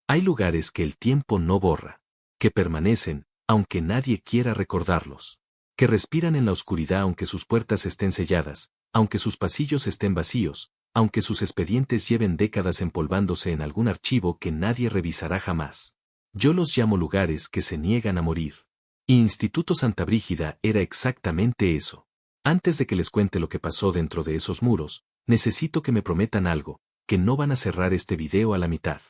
Hay lugares que el tiempo no borra, que permanecen, aunque nadie quiera recordarlos, que respiran en la oscuridad aunque sus puertas estén selladas, aunque sus pasillos estén vacíos, aunque sus expedientes lleven décadas empolvándose en algún archivo que nadie revisará jamás. Yo los llamo lugares que se niegan a morir. Y Instituto Santa Brígida era exactamente eso. Antes de que les cuente lo que pasó dentro de esos muros, necesito que me prometan algo, que no van a cerrar este video a la mitad.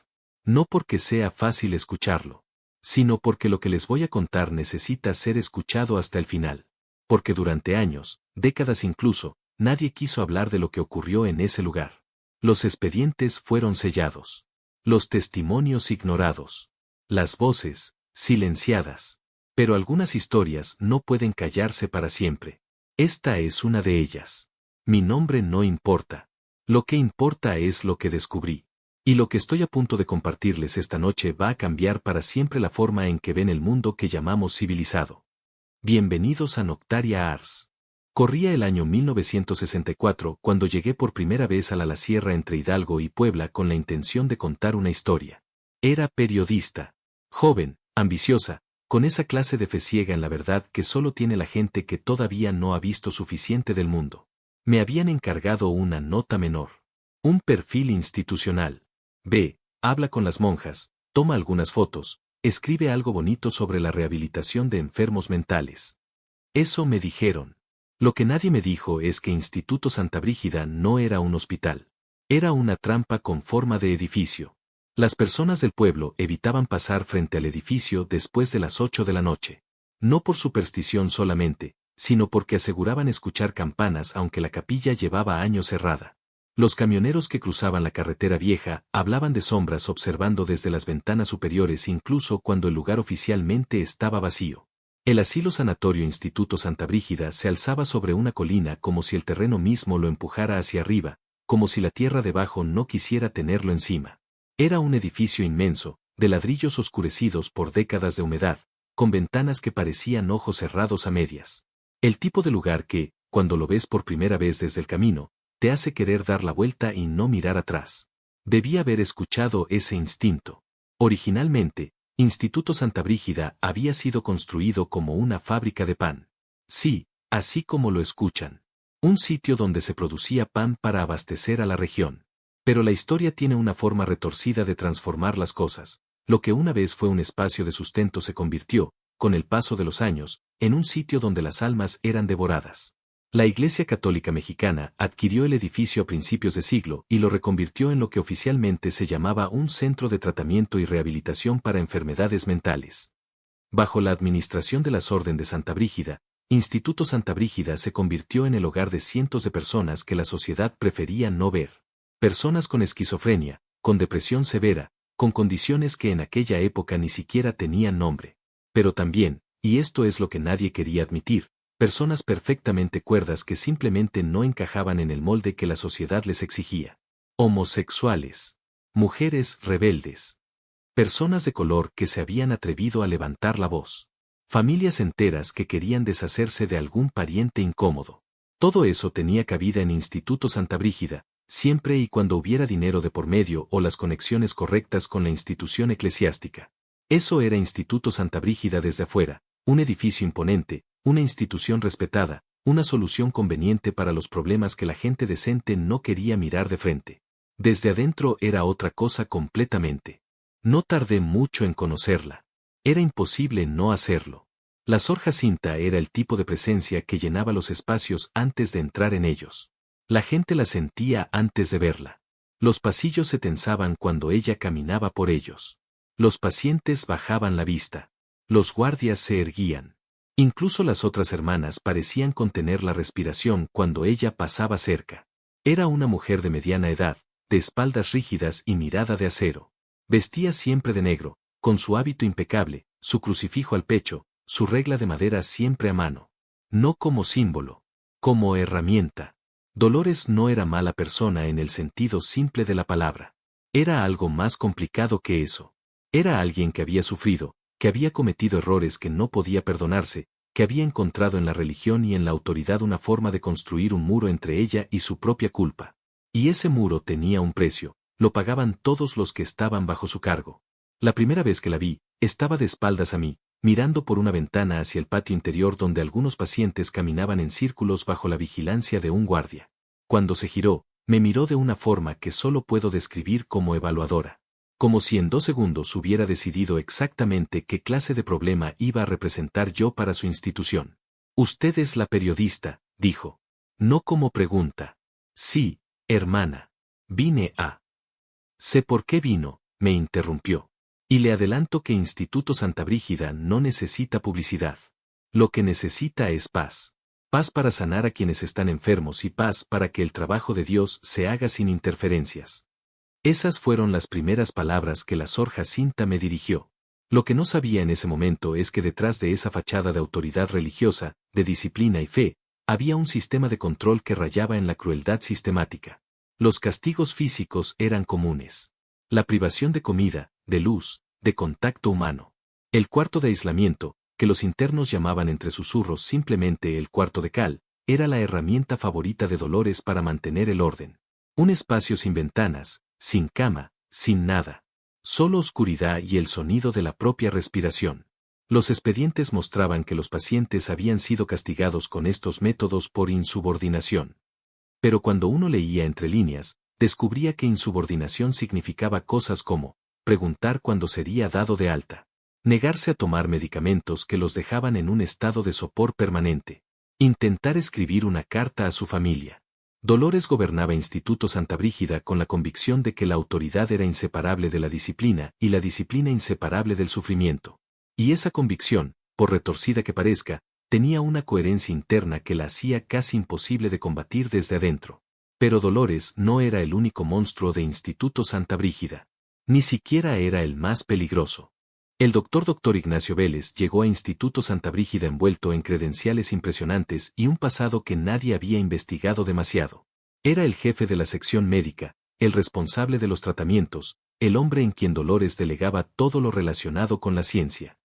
No porque sea fácil escucharlo, sino porque lo que les voy a contar necesita ser escuchado hasta el final. Porque durante años, décadas incluso, nadie quiso hablar de lo que ocurrió en ese lugar. Los expedientes fueron sellados. Los testimonios ignorados. Las voces, silenciadas. Pero algunas historias no pueden callarse para siempre. Esta es una de ellas. Mi nombre no importa. Lo que importa es lo que descubrí. Y lo que estoy a punto de compartirles esta noche va a cambiar para siempre la forma en que ven el mundo que llamamos civilizado. Bienvenidos a Noctaria Ars. Corría el año 1964 cuando llegué por primera vez a la sierra entre Hidalgo y Puebla con la intención de contar una historia. Era periodista. Joven, ambiciosa, con esa clase de fe ciega en la verdad que solo tiene la gente que todavía no ha visto suficiente del mundo. Me habían encargado una nota menor. Un perfil institucional. Ve, habla con las monjas, toma algunas fotos, escribe algo bonito sobre la rehabilitación de enfermos mentales. Eso me dijeron. Lo que nadie me dijo es que Instituto Santa Brígida no era un hospital. Era una trampa con forma de edificio. Las personas del pueblo evitaban pasar frente al edificio después de las 8 de la noche. No por superstición solamente, sino porque aseguraban escuchar campanas aunque la capilla llevaba años cerrada. Los camioneros que cruzaban la carretera vieja hablaban de sombras observando desde las ventanas superiores incluso cuando el lugar oficialmente estaba vacío. El asilo sanatorio Instituto Santa Brígida se alzaba sobre una colina como si el terreno mismo lo empujara hacia arriba, como si la tierra debajo no quisiera tenerlo encima. Era un edificio inmenso, de ladrillos oscurecidos por décadas de humedad, con ventanas que parecían ojos cerrados a medias. El tipo de lugar que, cuando lo ves por primera vez desde el camino, te hace querer dar la vuelta y no mirar atrás. Debí haber escuchado ese instinto. Originalmente, Instituto Santa Brígida había sido construido como una fábrica de pan. Sí, así como lo escuchan. Un sitio donde se producía pan para abastecer a la región. Pero la historia tiene una forma retorcida de transformar las cosas. Lo que una vez fue un espacio de sustento se convirtió, con el paso de los años, en un sitio donde las almas eran devoradas. La Iglesia Católica Mexicana adquirió el edificio a principios de siglo y lo reconvirtió en lo que oficialmente se llamaba un centro de tratamiento y rehabilitación para enfermedades mentales. Bajo la administración de las Orden de Santa Brígida, Instituto Santa Brígida se convirtió en el hogar de cientos de personas que la sociedad prefería no ver. Personas con esquizofrenia, con depresión severa, con condiciones que en aquella época ni siquiera tenían nombre. Pero también, y esto es lo que nadie quería admitir, personas perfectamente cuerdas que simplemente no encajaban en el molde que la sociedad les exigía. Homosexuales. Mujeres rebeldes. Personas de color que se habían atrevido a levantar la voz. Familias enteras que querían deshacerse de algún pariente incómodo. Todo eso tenía cabida en Instituto Santa Brígida, siempre y cuando hubiera dinero de por medio o las conexiones correctas con la institución eclesiástica. Eso era Instituto Santa Brígida desde afuera, un edificio imponente, una institución respetada, una solución conveniente para los problemas que la gente decente no quería mirar de frente. Desde adentro era otra cosa completamente. No tardé mucho en conocerla. Era imposible no hacerlo. La Sor Jacinta era el tipo de presencia que llenaba los espacios antes de entrar en ellos. La gente la sentía antes de verla. Los pasillos se tensaban cuando ella caminaba por ellos. Los pacientes bajaban la vista. Los guardias se erguían. Incluso las otras hermanas parecían contener la respiración cuando ella pasaba cerca. Era una mujer de mediana edad, de espaldas rígidas y mirada de acero. Vestía siempre de negro, con su hábito impecable, su crucifijo al pecho, su regla de madera siempre a mano. No como símbolo, como herramienta. Dolores no era mala persona en el sentido simple de la palabra. Era algo más complicado que eso. Era alguien que había sufrido, que había cometido errores que no podía perdonarse, que había encontrado en la religión y en la autoridad una forma de construir un muro entre ella y su propia culpa. Y ese muro tenía un precio, lo pagaban todos los que estaban bajo su cargo. La primera vez que la vi, estaba de espaldas a mí, mirando por una ventana hacia el patio interior donde algunos pacientes caminaban en círculos bajo la vigilancia de un guardia. Cuando se giró, me miró de una forma que solo puedo describir como evaluadora. Como si en 2 segundos hubiera decidido exactamente qué clase de problema iba a representar yo para su institución. Usted es la periodista, dijo. No como pregunta. Sí, hermana. Vine a... Sé por qué vino, me interrumpió. Y le adelanto que Instituto Santa Brígida no necesita publicidad. Lo que necesita es paz. Paz para sanar a quienes están enfermos y paz para que el trabajo de Dios se haga sin interferencias. Esas fueron las primeras palabras que la Sor Jacinta me dirigió. Lo que no sabía en ese momento es que detrás de esa fachada de autoridad religiosa, de disciplina y fe, había un sistema de control que rayaba en la crueldad sistemática. Los castigos físicos eran comunes. La privación de comida, de luz, de contacto humano. El cuarto de aislamiento, que los internos llamaban entre susurros simplemente el cuarto de cal, era la herramienta favorita de Dolores para mantener el orden. Un espacio sin ventanas, sin cama, sin nada. Solo oscuridad y el sonido de la propia respiración. Los expedientes mostraban que los pacientes habían sido castigados con estos métodos por insubordinación. Pero cuando uno leía entre líneas, descubría que insubordinación significaba cosas como preguntar cuándo sería dado de alta, negarse a tomar medicamentos que los dejaban en un estado de sopor permanente, intentar escribir una carta a su familia. Dolores gobernaba Instituto Santa Brígida con la convicción de que la autoridad era inseparable de la disciplina y la disciplina inseparable del sufrimiento. Y esa convicción, por retorcida que parezca, tenía una coherencia interna que la hacía casi imposible de combatir desde adentro. Pero Dolores no era el único monstruo de Instituto Santa Brígida. Ni siquiera era el más peligroso. El doctor Ignacio Vélez llegó a Instituto Santa Brígida envuelto en credenciales impresionantes y un pasado que nadie había investigado demasiado. Era el jefe de la sección médica, el responsable de los tratamientos, el hombre en quien Dolores delegaba todo lo relacionado con la ciencia.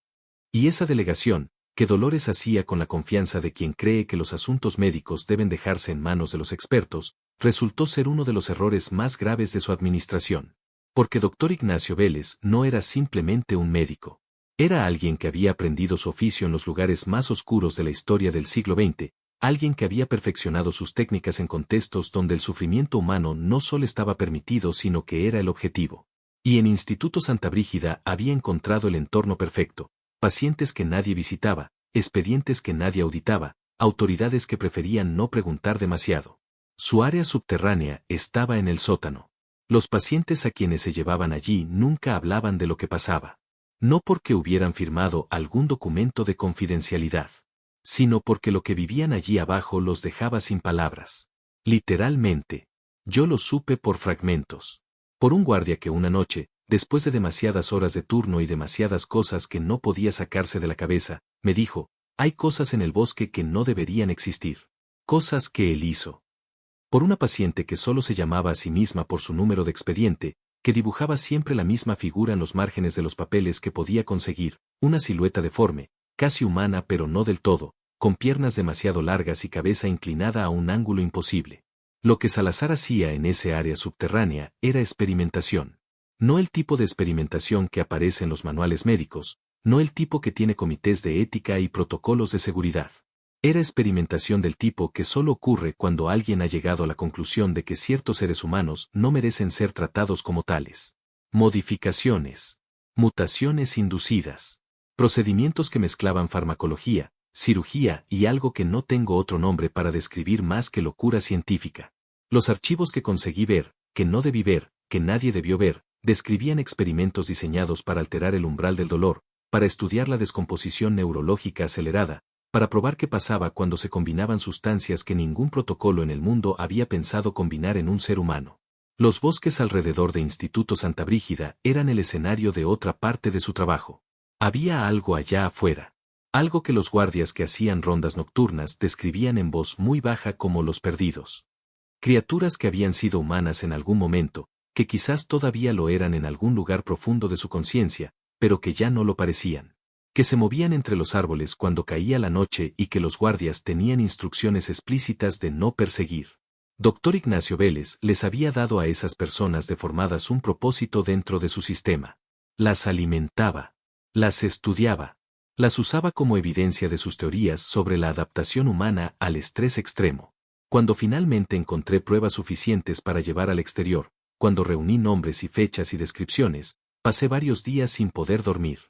Y esa delegación, que Dolores hacía con la confianza de quien cree que los asuntos médicos deben dejarse en manos de los expertos, resultó ser uno de los errores más graves de su administración. Porque Ignacio Vélez no era simplemente un médico. Era alguien que había aprendido su oficio en los lugares más oscuros de la historia del siglo XX, alguien que había perfeccionado sus técnicas en contextos donde el sufrimiento humano no solo estaba permitido sino que era el objetivo. Y en Instituto Santa Brígida había encontrado el entorno perfecto, pacientes que nadie visitaba, expedientes que nadie auditaba, autoridades que preferían no preguntar demasiado. Su área subterránea estaba en el sótano. Los pacientes a quienes se llevaban allí nunca hablaban de lo que pasaba. No porque hubieran firmado algún documento de confidencialidad, sino porque lo que vivían allí abajo los dejaba sin palabras. Literalmente. Yo lo supe por fragmentos. Por un guardia que una noche, después de demasiadas horas de turno y demasiadas cosas que no podía sacarse de la cabeza, me dijo, hay cosas en el bosque que no deberían existir. Cosas que él hizo. Por una paciente que solo se llamaba a sí misma por su número de expediente, que dibujaba siempre la misma figura en los márgenes de los papeles que podía conseguir, una silueta deforme, casi humana pero no del todo, con piernas demasiado largas y cabeza inclinada a un ángulo imposible. Lo que Salazar hacía en ese área subterránea era experimentación. No el tipo de experimentación que aparece en los manuales médicos, no el tipo que tiene comités de ética y protocolos de seguridad. Era experimentación del tipo que solo ocurre cuando alguien ha llegado a la conclusión de que ciertos seres humanos no merecen ser tratados como tales. Modificaciones. Mutaciones inducidas. Procedimientos que mezclaban farmacología, cirugía y algo que no tengo otro nombre para describir más que locura científica. Los archivos que conseguí ver, que no debí ver, que nadie debió ver, describían experimentos diseñados para alterar el umbral del dolor, para estudiar la descomposición neurológica acelerada, para probar qué pasaba cuando se combinaban sustancias que ningún protocolo en el mundo había pensado combinar en un ser humano. Los bosques alrededor de Instituto Santa Brígida eran el escenario de otra parte de su trabajo. Había algo allá afuera. Algo que los guardias que hacían rondas nocturnas describían en voz muy baja como los perdidos. Criaturas que habían sido humanas en algún momento, que quizás todavía lo eran en algún lugar profundo de su conciencia, pero que ya no lo parecían. Que se movían entre los árboles cuando caía la noche y que los guardias tenían instrucciones explícitas de no perseguir. Ignacio Vélez les había dado a esas personas deformadas un propósito dentro de su sistema. Las alimentaba. Las estudiaba. Las usaba como evidencia de sus teorías sobre la adaptación humana al estrés extremo. Cuando finalmente encontré pruebas suficientes para llevar al exterior, cuando reuní nombres y fechas y descripciones, pasé varios días sin poder dormir.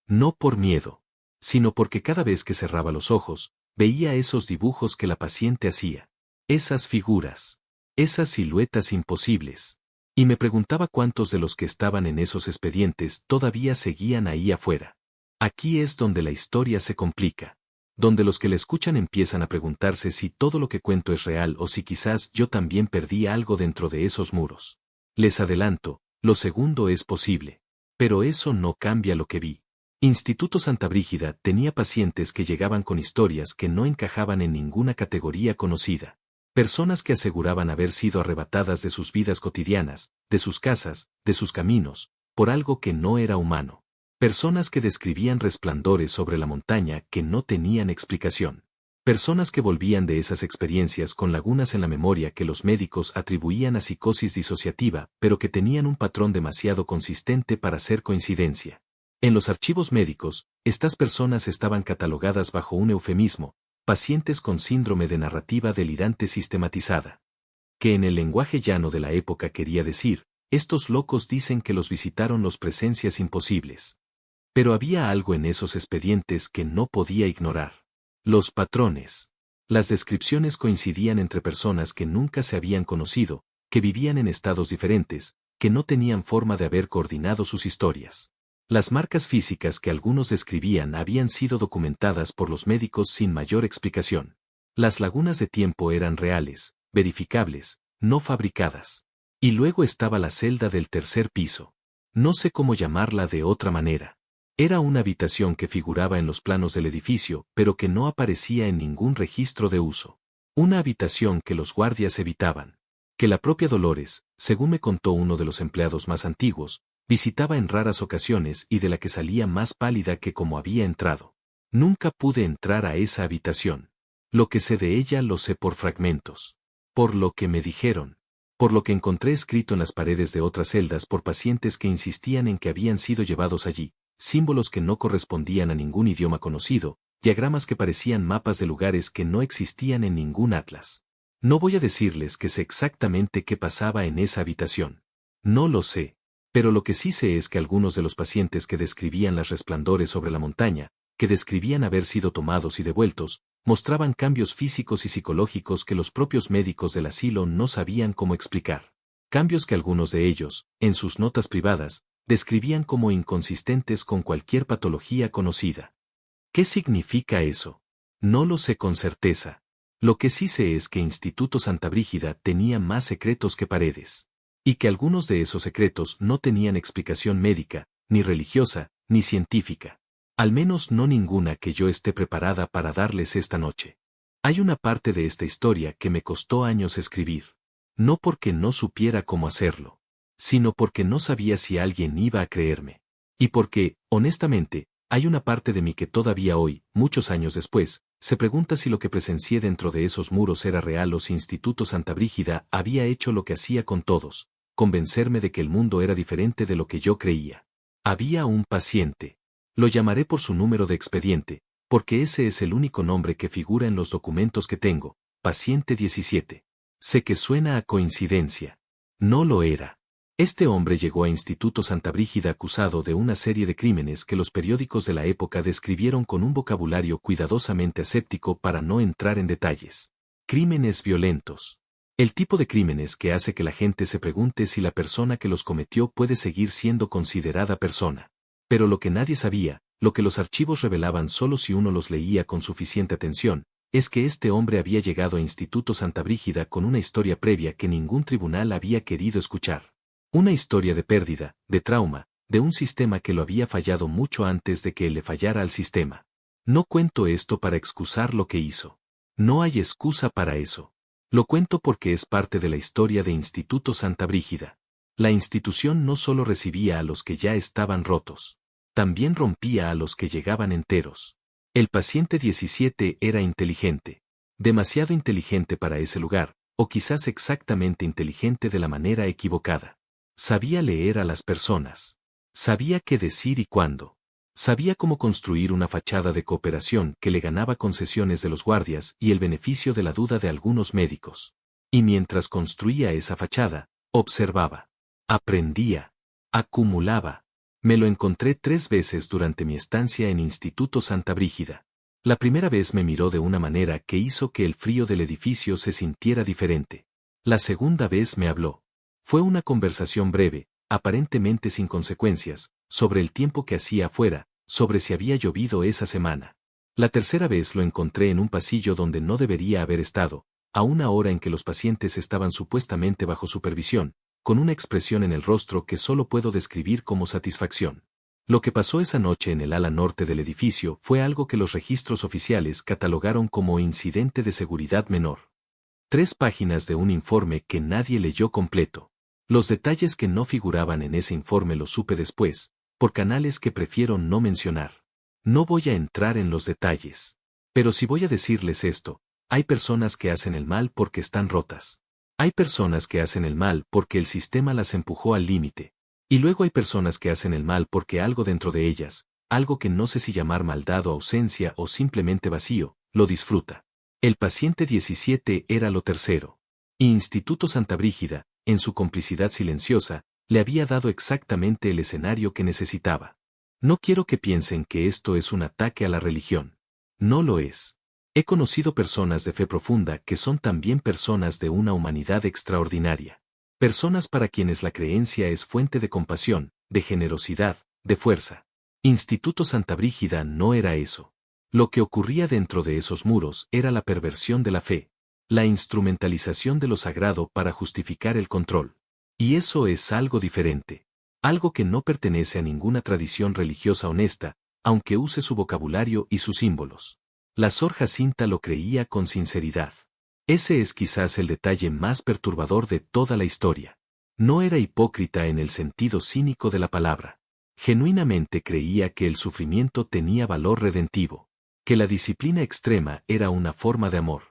No por miedo, sino porque cada vez que cerraba los ojos, veía esos dibujos que la paciente hacía. Esas figuras. Esas siluetas imposibles. Y me preguntaba cuántos de los que estaban en esos expedientes todavía seguían ahí afuera. Aquí es donde la historia se complica. Donde los que la escuchan empiezan a preguntarse si todo lo que cuento es real o si quizás yo también perdí algo dentro de esos muros. Les adelanto, lo segundo es posible. Pero eso no cambia lo que vi. Instituto Santa Brígida tenía pacientes que llegaban con historias que no encajaban en ninguna categoría conocida. Personas que aseguraban haber sido arrebatadas de sus vidas cotidianas, de sus casas, de sus caminos, por algo que no era humano. Personas que describían resplandores sobre la montaña que no tenían explicación. Personas que volvían de esas experiencias con lagunas en la memoria que los médicos atribuían a psicosis disociativa, pero que tenían un patrón demasiado consistente para ser coincidencia. En los archivos médicos, estas personas estaban catalogadas bajo un eufemismo, pacientes con síndrome de narrativa delirante sistematizada. Que en el lenguaje llano de la época quería decir, estos locos dicen que los visitaron los presencias imposibles. Pero había algo en esos expedientes que no podía ignorar. Los patrones. Las descripciones coincidían entre personas que nunca se habían conocido, que vivían en estados diferentes, que no tenían forma de haber coordinado sus historias. Las marcas físicas que algunos describían habían sido documentadas por los médicos sin mayor explicación. Las lagunas de tiempo eran reales, verificables, no fabricadas. Y luego estaba la celda del tercer piso. No sé cómo llamarla de otra manera. Era una habitación que figuraba en los planos del edificio, pero que no aparecía en ningún registro de uso. Una habitación que los guardias evitaban. Que la propia Dolores, según me contó uno de los empleados más antiguos, visitaba en raras ocasiones y de la que salía más pálida que como había entrado. Nunca pude entrar a esa habitación. Lo que sé de ella lo sé por fragmentos. Por lo que me dijeron. Por lo que encontré escrito en las paredes de otras celdas por pacientes que insistían en que habían sido llevados allí, símbolos que no correspondían a ningún idioma conocido, diagramas que parecían mapas de lugares que no existían en ningún atlas. No voy a decirles que sé exactamente qué pasaba en esa habitación. No lo sé. Pero lo que sí sé es que algunos de los pacientes que describían las resplandores sobre la montaña, que describían haber sido tomados y devueltos, mostraban cambios físicos y psicológicos que los propios médicos del asilo no sabían cómo explicar. Cambios que algunos de ellos, en sus notas privadas, describían como inconsistentes con cualquier patología conocida. ¿Qué significa eso? No lo sé con certeza. Lo que sí sé es que Instituto Santa Brígida tenía más secretos que paredes. Y que algunos de esos secretos no tenían explicación médica, ni religiosa, ni científica. Al menos no ninguna que yo esté preparada para darles esta noche. Hay una parte de esta historia que me costó años escribir. No porque no supiera cómo hacerlo, sino porque no sabía si alguien iba a creerme. Y porque, honestamente, hay una parte de mí que todavía hoy, muchos años después, se pregunta si lo que presencié dentro de esos muros era real o si Instituto Santa Brígida había hecho lo que hacía con todos, convencerme de que el mundo era diferente de lo que yo creía. Había un paciente. Lo llamaré por su número de expediente, porque ese es el único nombre que figura en los documentos que tengo, paciente 17. Sé que suena a coincidencia. No lo era. Este hombre llegó a Instituto Santa Brígida acusado de una serie de crímenes que los periódicos de la época describieron con un vocabulario cuidadosamente aséptico para no entrar en detalles. Crímenes violentos. El tipo de crímenes que hace que la gente se pregunte si la persona que los cometió puede seguir siendo considerada persona. Pero lo que nadie sabía, lo que los archivos revelaban solo si uno los leía con suficiente atención, es que este hombre había llegado a Instituto Santa Brígida con una historia previa que ningún tribunal había querido escuchar. Una historia de pérdida, de trauma, de un sistema que lo había fallado mucho antes de que él le fallara al sistema. No cuento esto para excusar lo que hizo. No hay excusa para eso. Lo cuento porque es parte de la historia de Instituto Santa Brígida. La institución no solo recibía a los que ya estaban rotos, también rompía a los que llegaban enteros. El paciente 17 era inteligente. Demasiado inteligente para ese lugar, o quizás exactamente inteligente de la manera equivocada. Sabía leer a las personas. Sabía qué decir y cuándo. Sabía cómo construir una fachada de cooperación que le ganaba concesiones de los guardias y el beneficio de la duda de algunos médicos. Y mientras construía esa fachada, observaba. Aprendía. Acumulaba. Me lo encontré 3 veces durante mi estancia en Instituto Santa Brígida. La primera vez me miró de una manera que hizo que el frío del edificio se sintiera diferente. La segunda vez me habló. Fue una conversación breve, aparentemente sin consecuencias, sobre el tiempo que hacía afuera, sobre si había llovido esa semana. La tercera vez lo encontré en un pasillo donde no debería haber estado, a una hora en que los pacientes estaban supuestamente bajo supervisión, con una expresión en el rostro que solo puedo describir como satisfacción. Lo que pasó esa noche en el ala norte del edificio fue algo que los registros oficiales catalogaron como incidente de seguridad menor. 3 páginas de un informe que nadie leyó completo. Los detalles que no figuraban en ese informe los supe después, por canales que prefiero no mencionar. No voy a entrar en los detalles. Pero si voy a decirles esto, hay personas que hacen el mal porque están rotas. Hay personas que hacen el mal porque el sistema las empujó al límite. Y luego hay personas que hacen el mal porque algo dentro de ellas, algo que no sé si llamar maldad o ausencia o simplemente vacío, lo disfruta. El paciente 17 era lo tercero. Y Instituto Santa Brígida, en su complicidad silenciosa, le había dado exactamente el escenario que necesitaba. No quiero que piensen que esto es un ataque a la religión. No lo es. He conocido personas de fe profunda que son también personas de una humanidad extraordinaria. Personas para quienes la creencia es fuente de compasión, de generosidad, de fuerza. Instituto Santa Brígida no era eso. Lo que ocurría dentro de esos muros era la perversión de la fe, la instrumentalización de lo sagrado para justificar el control. Y eso es algo diferente. Algo que no pertenece a ninguna tradición religiosa honesta, aunque use su vocabulario y sus símbolos. La Sor Jacinta lo creía con sinceridad. Ese es quizás el detalle más perturbador de toda la historia. No era hipócrita en el sentido cínico de la palabra. Genuinamente creía que el sufrimiento tenía valor redentivo, que la disciplina extrema era una forma de amor,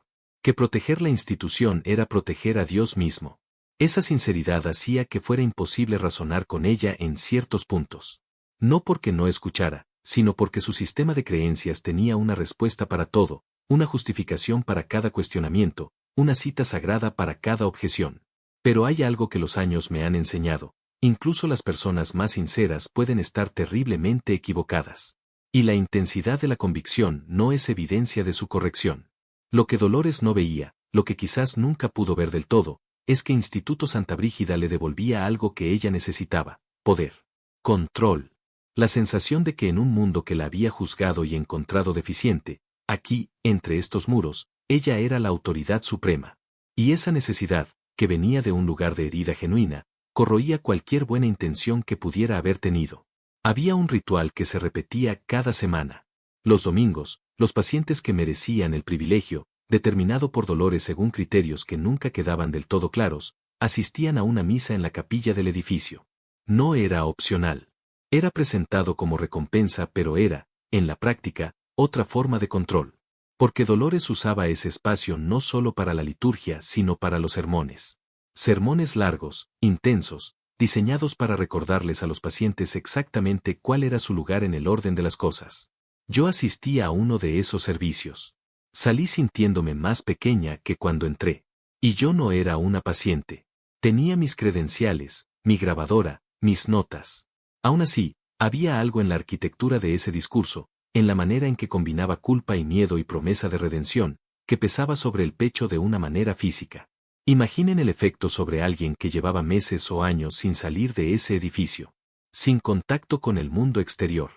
que proteger la institución era proteger a Dios mismo. Esa sinceridad hacía que fuera imposible razonar con ella en ciertos puntos. No porque no escuchara, sino porque su sistema de creencias tenía una respuesta para todo, una justificación para cada cuestionamiento, una cita sagrada para cada objeción. Pero hay algo que los años me han enseñado, incluso las personas más sinceras pueden estar terriblemente equivocadas. Y la intensidad de la convicción no es evidencia de su corrección. Lo que Dolores no veía, lo que quizás nunca pudo ver del todo, es que Instituto Santa Brígida le devolvía algo que ella necesitaba: poder. Control. La sensación de que en un mundo que la había juzgado y encontrado deficiente, aquí, entre estos muros, ella era la autoridad suprema. Y esa necesidad, que venía de un lugar de herida genuina, corroía cualquier buena intención que pudiera haber tenido. Había un ritual que se repetía cada semana. Los domingos, los pacientes que merecían el privilegio, determinado por Dolores según criterios que nunca quedaban del todo claros, asistían a una misa en la capilla del edificio. No era opcional. Era presentado como recompensa, pero era, en la práctica, otra forma de control. Porque Dolores usaba ese espacio no solo para la liturgia, sino para los sermones. Sermones largos, intensos, diseñados para recordarles a los pacientes exactamente cuál era su lugar en el orden de las cosas. Yo asistí a uno de esos servicios. Salí sintiéndome más pequeña que cuando entré. Y yo no era una paciente. Tenía mis credenciales, mi grabadora, mis notas. Aún así, había algo en la arquitectura de ese discurso, en la manera en que combinaba culpa y miedo y promesa de redención, que pesaba sobre el pecho de una manera física. Imaginen el efecto sobre alguien que llevaba meses o años sin salir de ese edificio, sin contacto con el mundo exterior,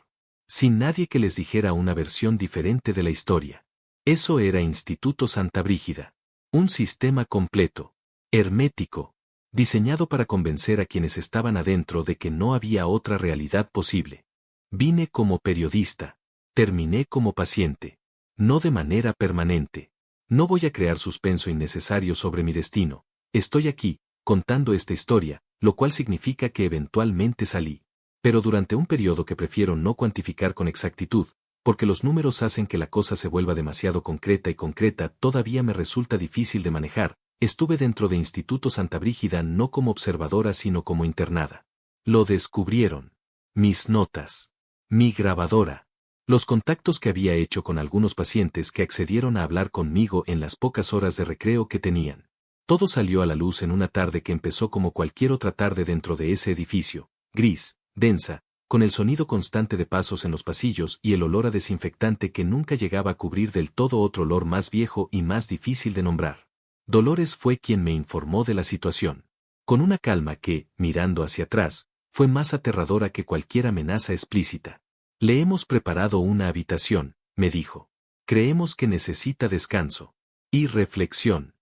sin nadie que les dijera una versión diferente de la historia. Eso era Instituto Santa Brígida. Un sistema completo, hermético, diseñado para convencer a quienes estaban adentro de que no había otra realidad posible. Vine como periodista. Terminé como paciente. No de manera permanente. No voy a crear suspenso innecesario sobre mi destino. Estoy aquí, contando esta historia, lo cual significa que eventualmente salí. Pero durante un periodo que prefiero no cuantificar con exactitud, porque los números hacen que la cosa se vuelva demasiado concreta y concreta todavía me resulta difícil de manejar, estuve dentro de Instituto Santa Brígida no como observadora sino como internada. Lo descubrieron. mis notas, mi grabadora, los contactos que había hecho con algunos pacientes que accedieron a hablar conmigo en las pocas horas de recreo que tenían. Todo salió a la luz en una tarde que empezó como cualquier otra tarde dentro de ese edificio, gris, densa, con el sonido constante de pasos en los pasillos y el olor a desinfectante que nunca llegaba a cubrir del todo otro olor más viejo y más difícil de nombrar. Dolores fue quien me informó de la situación. Con una calma que, mirando hacia atrás, fue más aterradora que cualquier amenaza explícita. Le hemos preparado una habitación, me dijo. Creemos que necesita descanso. Y reflexión.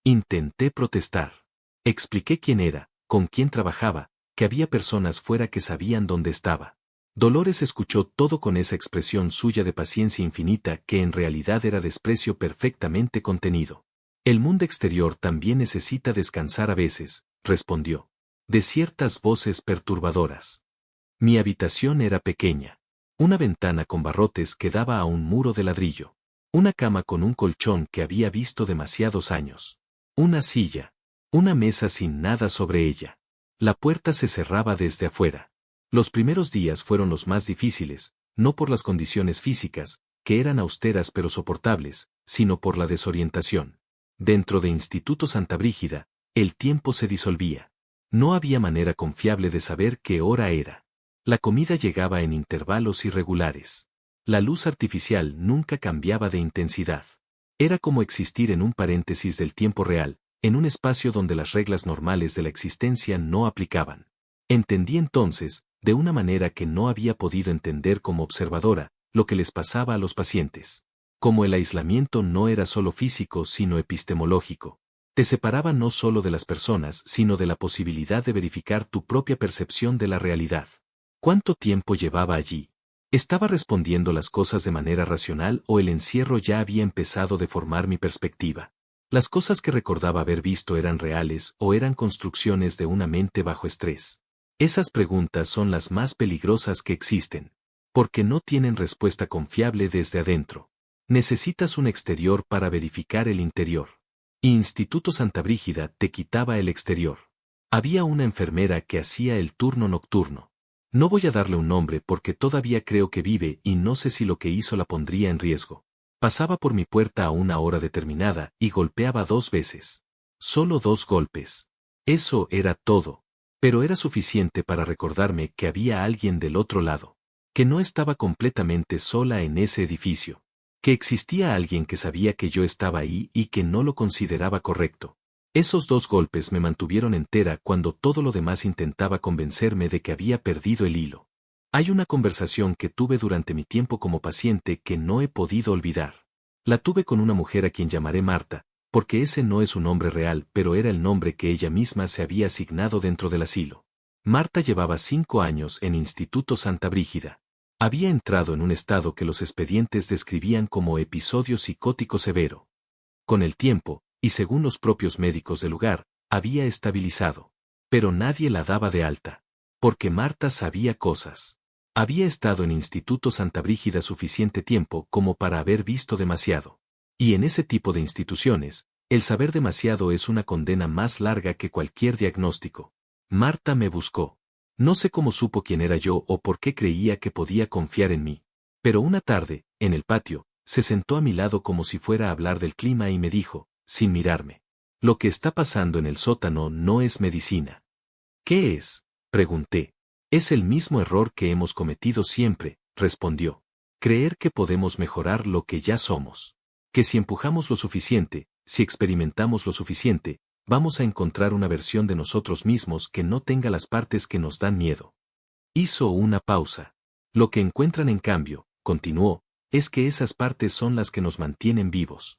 Intenté protestar. Expliqué quién era, con quién trabajaba, que había personas fuera que sabían dónde estaba. Dolores escuchó todo con esa expresión suya de paciencia infinita que en realidad era desprecio perfectamente contenido. El mundo exterior también necesita descansar a veces, respondió. De ciertas voces perturbadoras. Mi habitación era pequeña. Una ventana con barrotes que daba a un muro de ladrillo. Una cama con un colchón que había visto demasiados años. Una silla. Una mesa sin nada sobre ella. La puerta se cerraba desde afuera. Los primeros días fueron los más difíciles, no por las condiciones físicas, que eran austeras pero soportables, sino por la desorientación. Dentro de Instituto Santa Brígida, el tiempo se disolvía. No había manera confiable de saber qué hora era. La comida llegaba en intervalos irregulares. La luz artificial nunca cambiaba de intensidad. Era como existir en un paréntesis del tiempo real, en un espacio donde las reglas normales de la existencia no aplicaban. Entendí entonces, de una manera que no había podido entender como observadora, lo que les pasaba a los pacientes. Como el aislamiento no era solo físico sino epistemológico. Te separaba no solo de las personas sino de la posibilidad de verificar tu propia percepción de la realidad. ¿Cuánto tiempo llevaba allí? ¿Estaba respondiendo las cosas de manera racional o el encierro ya había empezado a deformar mi perspectiva? ¿Las cosas que recordaba haber visto eran reales o eran construcciones de una mente bajo estrés? Esas preguntas son las más peligrosas que existen, porque no tienen respuesta confiable desde adentro. Necesitas un exterior para verificar el interior. Instituto Santa Brígida te quitaba el exterior. Había una enfermera que hacía el turno nocturno. No voy a darle un nombre porque todavía creo que vive y no sé si lo que hizo la pondría en riesgo. Pasaba por mi puerta a una hora determinada y golpeaba 2 veces. Solo 2 golpes. Eso era todo. Pero era suficiente para recordarme que había alguien del otro lado. Que no estaba completamente sola en ese edificio. Que existía alguien que sabía que yo estaba ahí y que no lo consideraba correcto. Esos 2 golpes me mantuvieron entera cuando todo lo demás intentaba convencerme de que había perdido el hilo. Hay una conversación que tuve durante mi tiempo como paciente que no he podido olvidar. La tuve con una mujer a quien llamaré Marta, porque ese no es su nombre real, pero era el nombre que ella misma se había asignado dentro del asilo. Marta llevaba 5 años en Instituto Santa Brígida. Había entrado en un estado que los expedientes describían como episodio psicótico severo. Con el tiempo, y según los propios médicos del lugar, había estabilizado. Pero nadie la daba de alta. Porque Marta sabía cosas. Había estado en Instituto Santa Brígida suficiente tiempo como para haber visto demasiado. Y en ese tipo de instituciones, el saber demasiado es una condena más larga que cualquier diagnóstico. Marta me buscó. No sé cómo supo quién era yo o por qué creía que podía confiar en mí. Pero una tarde, en el patio, se sentó a mi lado como si fuera a hablar del clima y me dijo, sin mirarme: lo que está pasando en el sótano no es medicina. ¿Qué es?, pregunté. Es el mismo error que hemos cometido siempre, respondió. Creer que podemos mejorar lo que ya somos. Que si empujamos lo suficiente, si experimentamos lo suficiente, vamos a encontrar una versión de nosotros mismos que no tenga las partes que nos dan miedo. Hizo una pausa. Lo que encuentran en cambio, continuó, es que esas partes son las que nos mantienen vivos.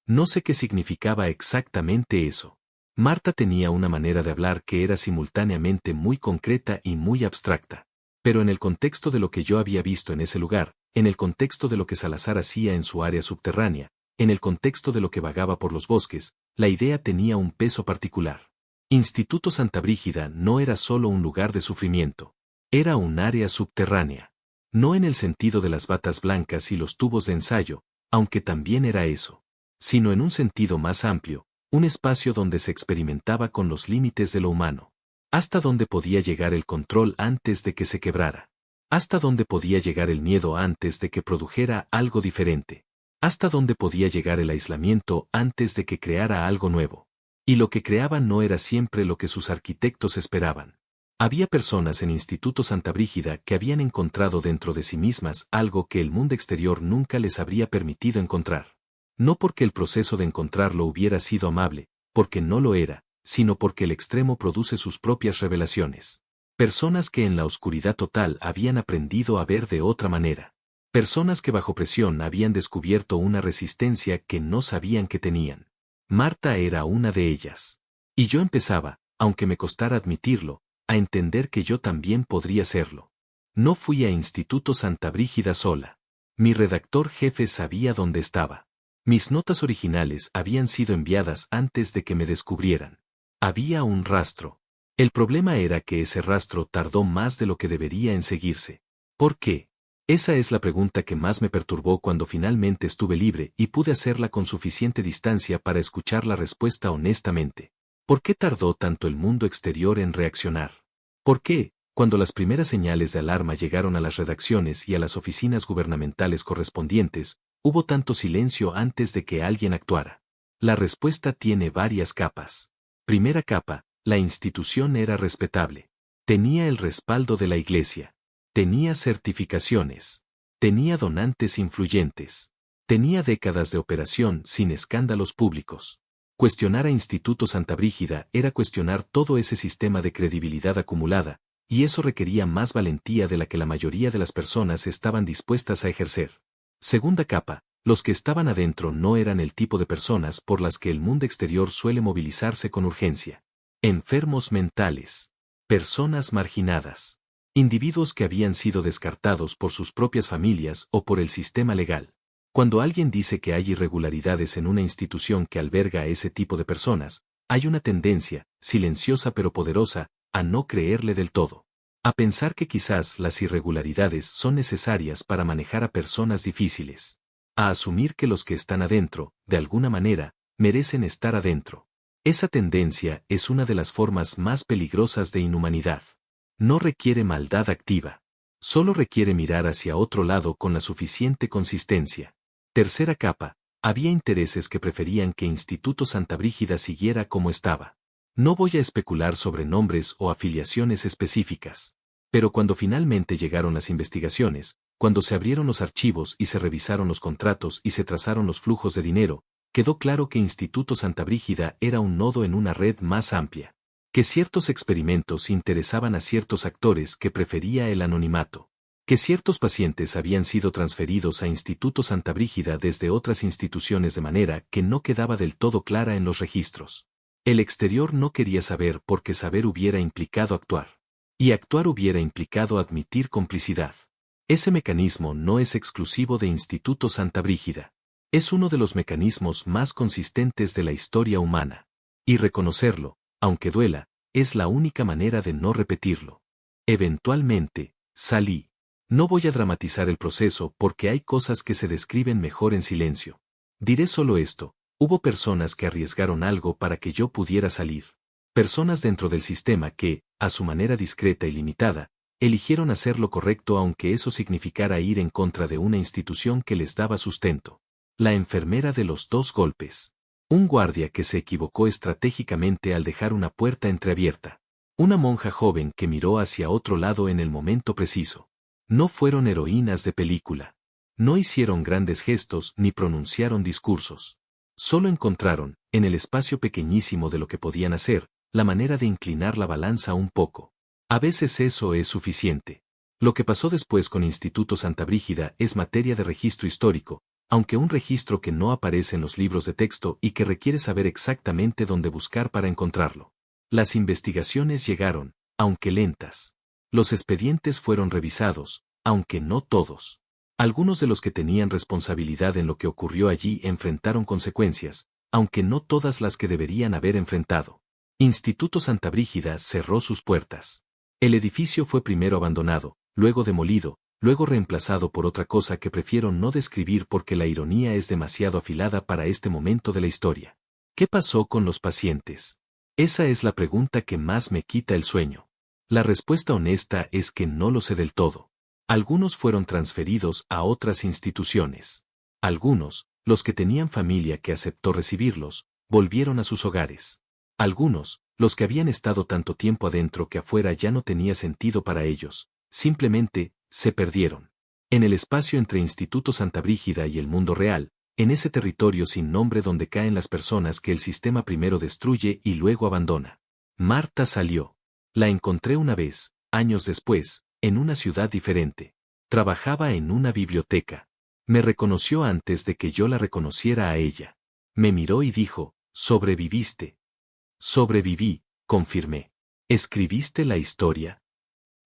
No sé qué significaba exactamente eso. Marta tenía una manera de hablar que era simultáneamente muy concreta y muy abstracta. Pero en el contexto de lo que yo había visto en ese lugar, en el contexto de lo que Salazar hacía en su área subterránea, en el contexto de lo que vagaba por los bosques, la idea tenía un peso particular. Instituto Santa Brígida no era solo un lugar de sufrimiento. Era un área subterránea. No en el sentido de las batas blancas y los tubos de ensayo, aunque también era eso, sino en un sentido más amplio, un espacio donde se experimentaba con los límites de lo humano. ¿Hasta dónde podía llegar el control antes de que se quebrara? ¿Hasta dónde podía llegar el miedo antes de que produjera algo diferente? ¿Hasta dónde podía llegar el aislamiento antes de que creara algo nuevo? Y lo que creaba no era siempre lo que sus arquitectos esperaban. Había personas en Instituto Santa Brígida que habían encontrado dentro de sí mismas algo que el mundo exterior nunca les habría permitido encontrar. No porque el proceso de encontrarlo hubiera sido amable, porque no lo era, sino porque el extremo produce sus propias revelaciones. Personas que en la oscuridad total habían aprendido a ver de otra manera. Personas que bajo presión habían descubierto una resistencia que no sabían que tenían. Marta era una de ellas. Y yo empezaba, aunque me costara admitirlo, a entender que yo también podría serlo. No fui a Instituto Santa Brígida sola. Mi redactor jefe sabía dónde estaba. Mis notas originales habían sido enviadas antes de que me descubrieran. Había un rastro. El problema era que ese rastro tardó más de lo que debería en seguirse. ¿Por qué? Esa es la pregunta que más me perturbó cuando finalmente estuve libre y pude hacerla con suficiente distancia para escuchar la respuesta honestamente. ¿Por qué tardó tanto el mundo exterior en reaccionar? ¿Por qué, cuando las primeras señales de alarma llegaron a las redacciones y a las oficinas gubernamentales correspondientes, hubo tanto silencio antes de que alguien actuara? La respuesta tiene varias capas. Primera capa, la institución era respetable. Tenía el respaldo de la Iglesia. Tenía certificaciones. Tenía donantes influyentes. Tenía décadas de operación sin escándalos públicos. Cuestionar a Instituto Santa Brígida era cuestionar todo ese sistema de credibilidad acumulada, y eso requería más valentía de la que la mayoría de las personas estaban dispuestas a ejercer. Segunda capa, los que estaban adentro no eran el tipo de personas por las que el mundo exterior suele movilizarse con urgencia. Enfermos mentales. Personas marginadas. Individuos que habían sido descartados por sus propias familias o por el sistema legal. Cuando alguien dice que hay irregularidades en una institución que alberga a ese tipo de personas, hay una tendencia, silenciosa pero poderosa, a no creerle del todo. A pensar que quizás las irregularidades son necesarias para manejar a personas difíciles. A asumir que los que están adentro, de alguna manera, merecen estar adentro. Esa tendencia es una de las formas más peligrosas de inhumanidad. No requiere maldad activa. Solo requiere mirar hacia otro lado con la suficiente consistencia. Tercera capa, había intereses que preferían que Instituto Santa Brígida siguiera como estaba. No voy a especular sobre nombres o afiliaciones específicas. Pero cuando finalmente llegaron las investigaciones, cuando se abrieron los archivos y se revisaron los contratos y se trazaron los flujos de dinero, quedó claro que Instituto Santa Brígida era un nodo en una red más amplia. Que ciertos experimentos interesaban a ciertos actores que prefería el anonimato. Que ciertos pacientes habían sido transferidos a Instituto Santa Brígida desde otras instituciones de manera que no quedaba del todo clara en los registros. El exterior no quería saber porque saber hubiera implicado actuar. Y actuar hubiera implicado admitir complicidad. Ese mecanismo no es exclusivo de Instituto Santa Brígida. Es uno de los mecanismos más consistentes de la historia humana. Y reconocerlo, aunque duela, es la única manera de no repetirlo. Eventualmente, salí. No voy a dramatizar el proceso porque hay cosas que se describen mejor en silencio. Diré solo esto, hubo personas que arriesgaron algo para que yo pudiera salir. Personas dentro del sistema que, a su manera discreta y limitada, eligieron hacer lo correcto aunque eso significara ir en contra de una institución que les daba sustento. La enfermera de los 2 golpes. Un guardia que se equivocó estratégicamente al dejar una puerta entreabierta. Una monja joven que miró hacia otro lado en el momento preciso. No fueron heroínas de película. No hicieron grandes gestos ni pronunciaron discursos. Solo encontraron, en el espacio pequeñísimo de lo que podían hacer, la manera de inclinar la balanza un poco. A veces eso es suficiente. Lo que pasó después con Instituto Santa Brígida es materia de registro histórico, aunque un registro que no aparece en los libros de texto y que requiere saber exactamente dónde buscar para encontrarlo. Las investigaciones llegaron, aunque lentas. Los expedientes fueron revisados, aunque no todos. Algunos de los que tenían responsabilidad en lo que ocurrió allí enfrentaron consecuencias, aunque no todas las que deberían haber enfrentado. Instituto Santa Brígida cerró sus puertas. El edificio fue primero abandonado, luego demolido, luego reemplazado por otra cosa que prefiero no describir porque la ironía es demasiado afilada para este momento de la historia. ¿Qué pasó con los pacientes? Esa es la pregunta que más me quita el sueño. La respuesta honesta es que no lo sé del todo. Algunos fueron transferidos a otras instituciones. Algunos, los que tenían familia que aceptó recibirlos, volvieron a sus hogares. Algunos, los que habían estado tanto tiempo adentro que afuera ya no tenía sentido para ellos, simplemente, se perdieron. En el espacio entre Instituto Santa Brígida y el mundo real, en ese territorio sin nombre donde caen las personas que el sistema primero destruye y luego abandona. Marta salió. La encontré una vez, años después, en una ciudad diferente. Trabajaba en una biblioteca. Me reconoció antes de que yo la reconociera a ella. Me miró y dijo, «¿Sobreviviste?» «Sobreviví», confirmé. «¿Escribiste la historia?»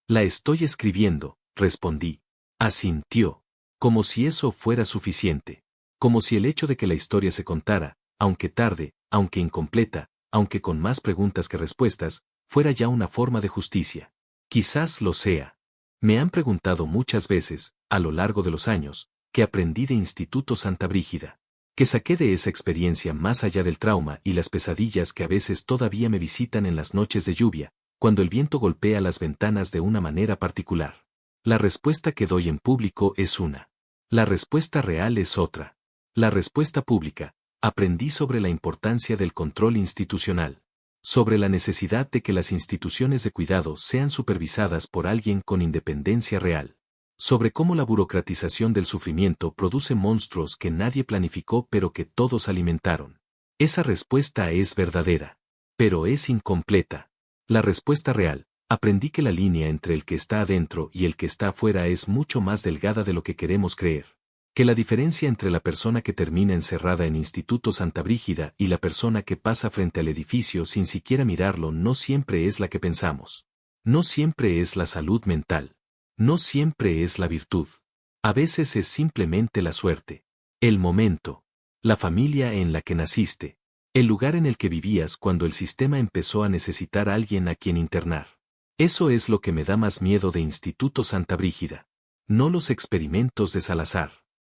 «La estoy escribiendo», respondí. Asintió. Como si eso fuera suficiente. Como si el hecho de que la historia se contara, aunque tarde, aunque incompleta, aunque con más preguntas que respuestas, fuera ya una forma de justicia. Quizás lo sea. Me han preguntado muchas veces, a lo largo de los años, que aprendí de Instituto Santa Brígida. Que saqué de esa experiencia más allá del trauma y las pesadillas que a veces todavía me visitan en las noches de lluvia, cuando el viento golpea las ventanas de una manera particular. La respuesta que doy en público es una. La respuesta real es otra. La respuesta pública, aprendí sobre la importancia del control institucional, sobre la necesidad de que las instituciones de cuidado sean supervisadas por alguien con independencia real, sobre cómo la burocratización del sufrimiento produce monstruos que nadie planificó pero que todos alimentaron. Esa respuesta es verdadera, pero es incompleta. La respuesta real, aprendí que la línea entre el que está adentro y el que está afuera es mucho más delgada de lo que queremos creer. Que la diferencia entre la persona que termina encerrada en Instituto Santa Brígida y la persona que pasa frente al edificio sin siquiera mirarlo no siempre es la que pensamos. No siempre es la salud mental. No siempre es la virtud. A veces es simplemente la suerte. El momento. La familia en la que naciste. El lugar en el que vivías cuando el sistema empezó a necesitar a alguien a quien internar. Eso es lo que me da más miedo de Instituto Santa Brígida. No los experimentos de Salazar.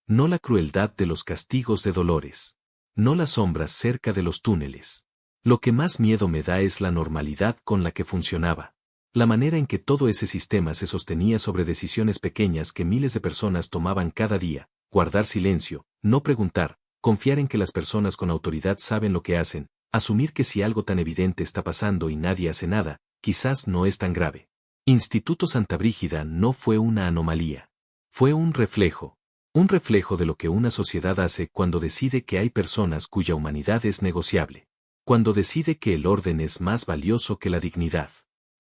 No la crueldad de los castigos de Dolores. No las sombras cerca de los túneles. Lo que más miedo me da es la normalidad con la que funcionaba. La manera en que todo ese sistema se sostenía sobre decisiones pequeñas que miles de personas tomaban cada día, guardar silencio, no preguntar, confiar en que las personas con autoridad saben lo que hacen, asumir que si algo tan evidente está pasando y nadie hace nada, quizás no es tan grave. Instituto Santa Brígida no fue una anomalía. Fue un reflejo. Un reflejo de lo que una sociedad hace cuando decide que hay personas cuya humanidad es negociable. Cuando decide que el orden es más valioso que la dignidad.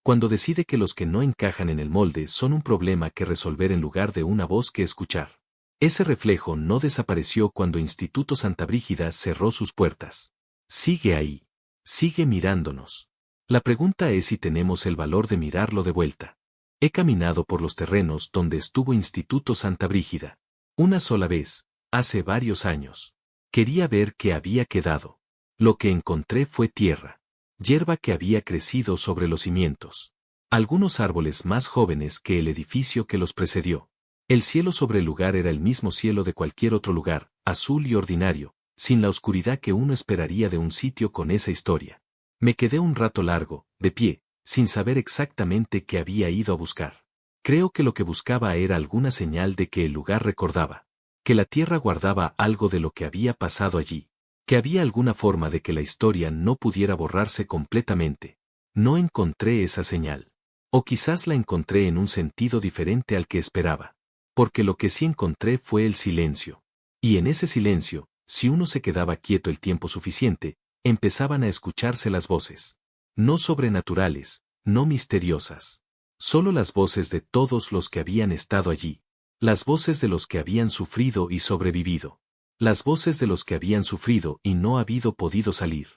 Cuando decide que los que no encajan en el molde son un problema que resolver en lugar de una voz que escuchar. Ese reflejo no desapareció cuando Instituto Santa Brígida cerró sus puertas. Sigue ahí. Sigue mirándonos. La pregunta es si tenemos el valor de mirarlo de vuelta. He caminado por los terrenos donde estuvo Instituto Santa Brígida. Una sola vez, hace varios años. Quería ver qué había quedado. Lo que encontré fue tierra. Hierba que había crecido sobre los cimientos. Algunos árboles más jóvenes que el edificio que los precedió. El cielo sobre el lugar era el mismo cielo de cualquier otro lugar, azul y ordinario, sin la oscuridad que uno esperaría de un sitio con esa historia. Me quedé un rato largo, de pie, sin saber exactamente qué había ido a buscar. Creo que lo que buscaba era alguna señal de que el lugar recordaba. Que la tierra guardaba algo de lo que había pasado allí. Que había alguna forma de que la historia no pudiera borrarse completamente. No encontré esa señal. O quizás la encontré en un sentido diferente al que esperaba. Porque lo que sí encontré fue el silencio. Y en ese silencio, si uno se quedaba quieto el tiempo suficiente, empezaban a escucharse las voces. No sobrenaturales, no misteriosas. Solo las voces de todos los que habían estado allí. Las voces de los que habían sufrido y sobrevivido. Las voces de los que habían sufrido y no habido podido salir.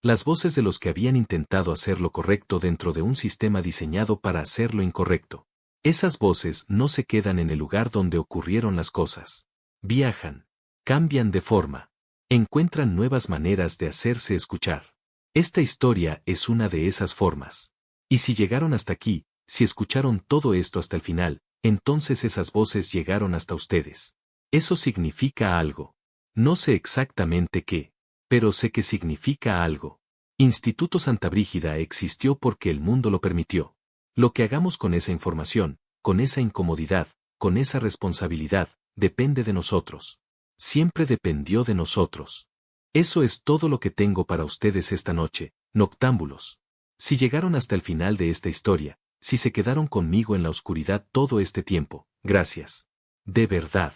Las voces de los que habían intentado hacer lo correcto dentro de un sistema diseñado para hacer lo incorrecto. Esas voces no se quedan en el lugar donde ocurrieron las cosas. Viajan. Cambian de forma. Encuentran nuevas maneras de hacerse escuchar. Esta historia es una de esas formas. Y si llegaron hasta aquí, si escucharon todo esto hasta el final, entonces esas voces llegaron hasta ustedes. Eso significa algo. No sé exactamente qué, pero sé que significa algo. Instituto Santa Brígida existió porque el mundo lo permitió. Lo que hagamos con esa información, con esa incomodidad, con esa responsabilidad, depende de nosotros. Siempre dependió de nosotros. Eso es todo lo que tengo para ustedes esta noche, noctámbulos. Si llegaron hasta el final de esta historia, si se quedaron conmigo en la oscuridad todo este tiempo, gracias. De verdad.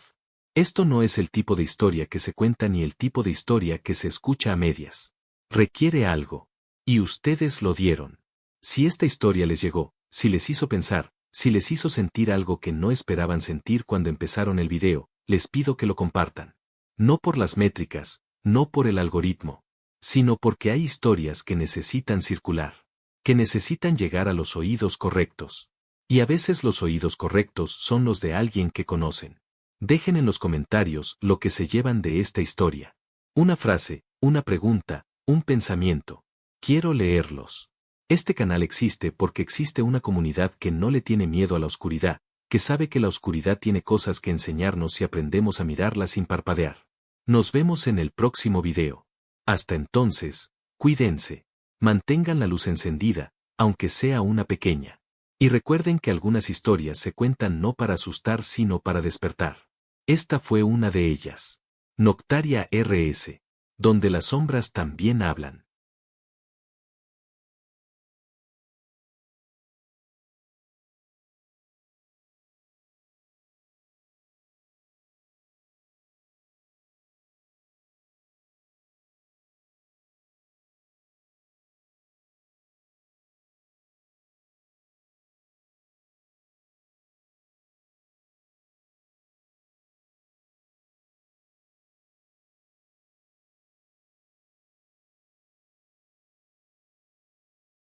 Esto no es el tipo de historia que se cuenta ni el tipo de historia que se escucha a medias. Requiere algo. Y ustedes lo dieron. Si esta historia les llegó, si les hizo pensar, si les hizo sentir algo que no esperaban sentir cuando empezaron el video, les pido que lo compartan. No por las métricas, no por el algoritmo, sino porque hay historias que necesitan circular, que necesitan llegar a los oídos correctos. Y a veces los oídos correctos son los de alguien que conocen. Dejen en los comentarios lo que se llevan de esta historia. Una frase, una pregunta, un pensamiento. Quiero leerlos. Este canal existe porque existe una comunidad que no le tiene miedo a la oscuridad, que sabe que la oscuridad tiene cosas que enseñarnos si aprendemos a mirarla sin parpadear. Nos vemos en el próximo video. Hasta entonces, cuídense. Mantengan la luz encendida, aunque sea una pequeña. Y recuerden que algunas historias se cuentan no para asustar sino para despertar. Esta fue una de ellas. Noctaria RS. Donde las sombras también hablan.